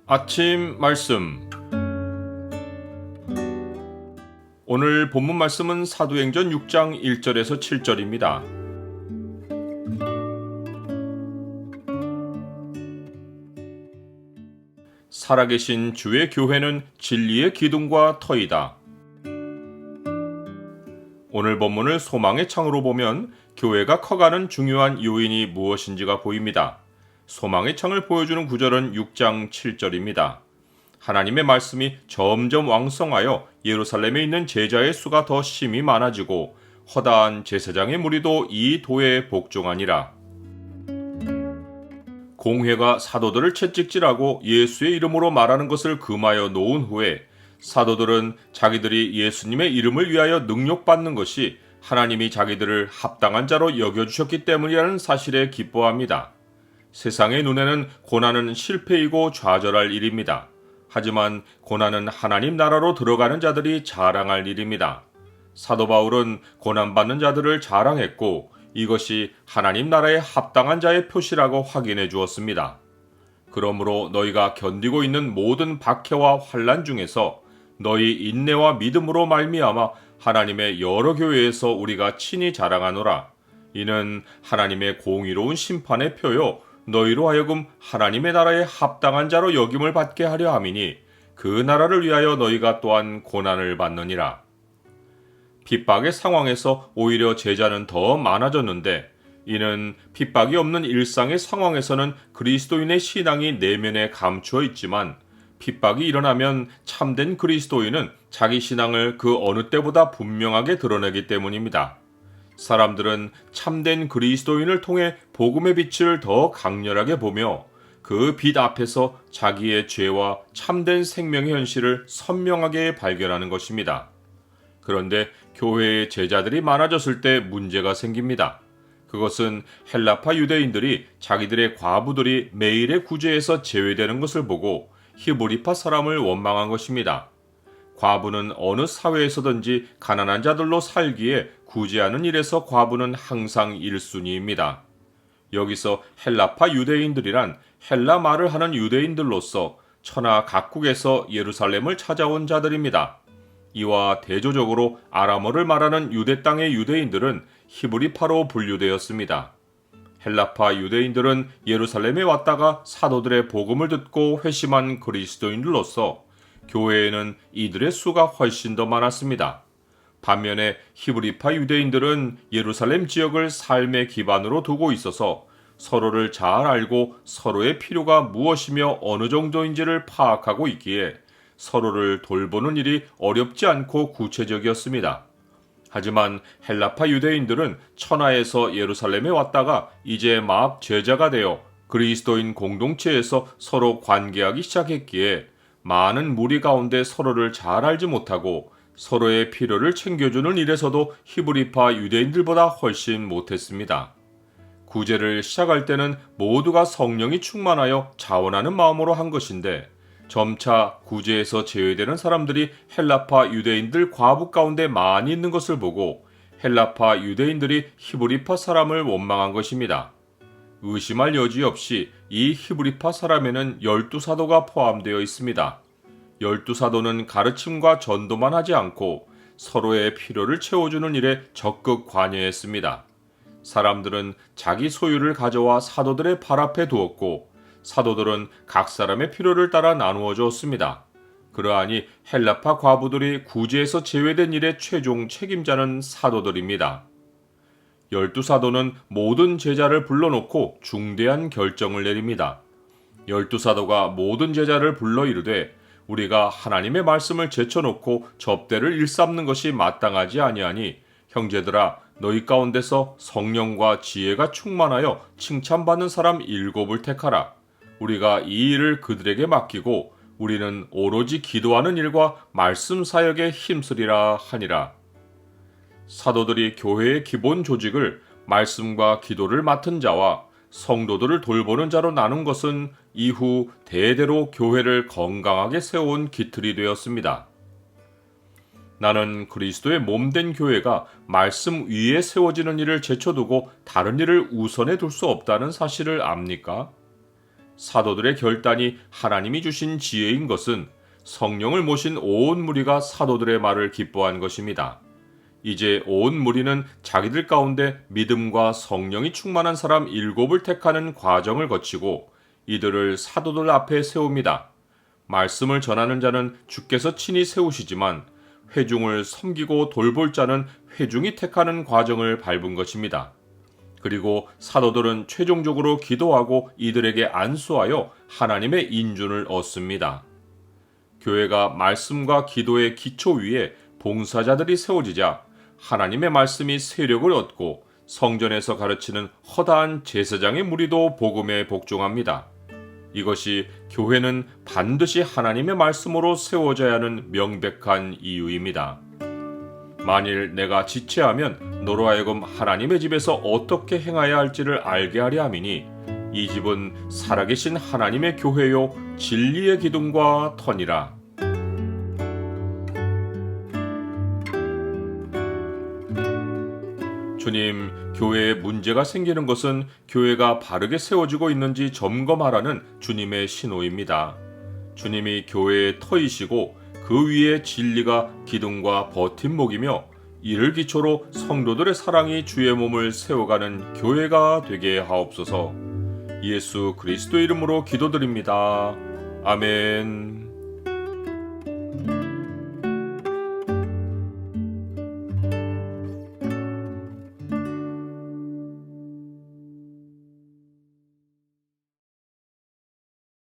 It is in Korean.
아침 말씀. 오늘 본문 말씀은 사도행전 6장 1절에서 7절입니다. 살아계신 주의 교회는 진리의 기둥과 터이다. 오늘 본문을 소망의 창으로 보면 교회가 커가는 중요한 요인이 무엇인지가 보입니다. 소망의 창을 보여주는 구절은 6장 7절입니다. 하나님의 말씀이 점점 왕성하여 예루살렘에 있는 제자의 수가 더 심히 많아지고 허다한 제사장의 무리도 이 도에 복종하니라. 공회가 사도들을 채찍질하고 예수의 이름으로 말하는 것을 금하여 놓은 후에 사도들은 자기들이 예수님의 이름을 위하여 능욕받는 것이 하나님이 자기들을 합당한 자로 여겨주셨기 때문이라는 사실에 기뻐합니다. 세상의 눈에는 고난은 실패이고 좌절할 일입니다. 하지만 고난은 하나님 나라로 들어가는 자들이 자랑할 일입니다. 사도 바울은 고난받는 자들을 자랑했고 이것이 하나님 나라에 합당한 자의 표시라고 확인해 주었습니다. 그러므로 너희가 견디고 있는 모든 박해와 환난 중에서 너희 인내와 믿음으로 말미암아 하나님의 여러 교회에서 우리가 친히 자랑하노라. 이는 하나님의 공의로운 심판의 표요 너희로 하여금 하나님의 나라에 합당한 자로 여김을 받게 하려 함이니 그 나라를 위하여 너희가 또한 고난을 받느니라. 핍박의 상황에서 오히려 제자는 더 많아졌는데 이는 핍박이 없는 일상의 상황에서는 그리스도인의 신앙이 내면에 감추어 있지만 핍박이 일어나면 참된 그리스도인은 자기 신앙을 그 어느 때보다 분명하게 드러내기 때문입니다. 사람들은 참된 그리스도인을 통해 복음의 빛을 더 강렬하게 보며 그 빛 앞에서 자기의 죄와 참된 생명의 현실을 선명하게 발견하는 것입니다. 그런데 교회의 제자들이 많아졌을 때 문제가 생깁니다. 그것은 헬라파 유대인들이 자기들의 과부들이 매일의 구제에서 제외되는 것을 보고 히브리파 사람을 원망한 것입니다. 과부는 어느 사회에서든지 가난한 자들로 살기에 구제하는 일에서 과부는 항상 1순위입니다. 여기서 헬라파 유대인들이란 헬라 말을 하는 유대인들로서 천하 각국에서 예루살렘을 찾아온 자들입니다. 이와 대조적으로 아람어를 말하는 유대 땅의 유대인들은 히브리파로 분류되었습니다. 헬라파 유대인들은 예루살렘에 왔다가 사도들의 복음을 듣고 회심한 그리스도인들로서 교회에는 이들의 수가 훨씬 더 많았습니다. 반면에 히브리파 유대인들은 예루살렘 지역을 삶의 기반으로 두고 있어서 서로를 잘 알고 서로의 필요가 무엇이며 어느 정도인지를 파악하고 있기에 서로를 돌보는 일이 어렵지 않고 구체적이었습니다. 하지만 헬라파 유대인들은 천하에서 예루살렘에 왔다가 이제 막 제자가 되어 그리스도인 공동체에서 서로 관계하기 시작했기에 많은 무리 가운데 서로를 잘 알지 못하고 서로의 필요를 챙겨주는 일에서도 히브리파 유대인들보다 훨씬 못했습니다. 구제를 시작할 때는 모두가 성령이 충만하여 자원하는 마음으로 한 것인데 점차 구제에서 제외되는 사람들이 헬라파 유대인들 과부 가운데 많이 있는 것을 보고 헬라파 유대인들이 히브리파 사람을 원망한 것입니다. 의심할 여지 없이 이 히브리파 사람에는 12사도가 포함되어 있습니다. 12사도는 가르침과 전도만 하지 않고 서로의 필요를 채워주는 일에 적극 관여했습니다. 사람들은 자기 소유를 가져와 사도들의 발 앞에 두었고 사도들은 각 사람의 필요를 따라 나누어 주었습니다. 그러하니 헬라파 과부들이 구제에서 제외된 일의 최종 책임자는 사도들입니다. 12사도는 모든 제자를 불러놓고 중대한 결정을 내립니다. 12사도가 모든 제자를 불러 이르되 우리가 하나님의 말씀을 제쳐놓고 접대를 일삼는 것이 마땅하지 아니하니 형제들아 너희 가운데서 성령과 지혜가 충만하여 칭찬받는 사람 7을 택하라. 우리가 이 일을 그들에게 맡기고 우리는 오로지 기도하는 일과 말씀 사역에 힘쓰리라 하니라. 사도들이 교회의 기본 조직을 말씀과 기도를 맡은 자와 성도들을 돌보는 자로 나눈 것은 이후 대대로 교회를 건강하게 세워온 기틀이 되었습니다. 나는 그리스도의 몸된 교회가 말씀 위에 세워지는 일을 제쳐두고 다른 일을 우선해 둘 수 없다는 사실을 압니까? 사도들의 결단이 하나님이 주신 지혜인 것은 성령을 모신 온 무리가 사도들의 말을 기뻐한 것입니다. 이제 온 무리는 자기들 가운데 믿음과 성령이 충만한 사람 7을 택하는 과정을 거치고 이들을 사도들 앞에 세웁니다. 말씀을 전하는 자는 주께서 친히 세우시지만 회중을 섬기고 돌볼 자는 회중이 택하는 과정을 밟은 것입니다. 그리고 사도들은 최종적으로 기도하고 이들에게 안수하여 하나님의 인준을 얻습니다. 교회가 말씀과 기도의 기초 위에 봉사자들이 세워지자 하나님의 말씀이 세력을 얻고 성전에서 가르치는 허다한 제사장의 무리도 복음에 복종합니다. 이것이 교회는 반드시 하나님의 말씀으로 세워져야 하는 명백한 이유입니다. 만일 내가 지체하면 너로 하여금 하나님의 집에서 어떻게 행하여야 할지를 알게 하려 함이니 이 집은 살아계신 하나님의 교회요 진리의 기둥과 터니라. 주님, 교회에 문제가 생기는 것은 교회가 바르게 세워지고 있는지 점검하라는 주님의 신호입니다. 주님이 교회의 터이시고 그 위에 진리가 기둥과 버팀목이며 이를 기초로 성도들의 사랑이 주의 몸을 세워가는 교회가 되게 하옵소서. 예수 그리스도 이름으로 기도드립니다. 아멘.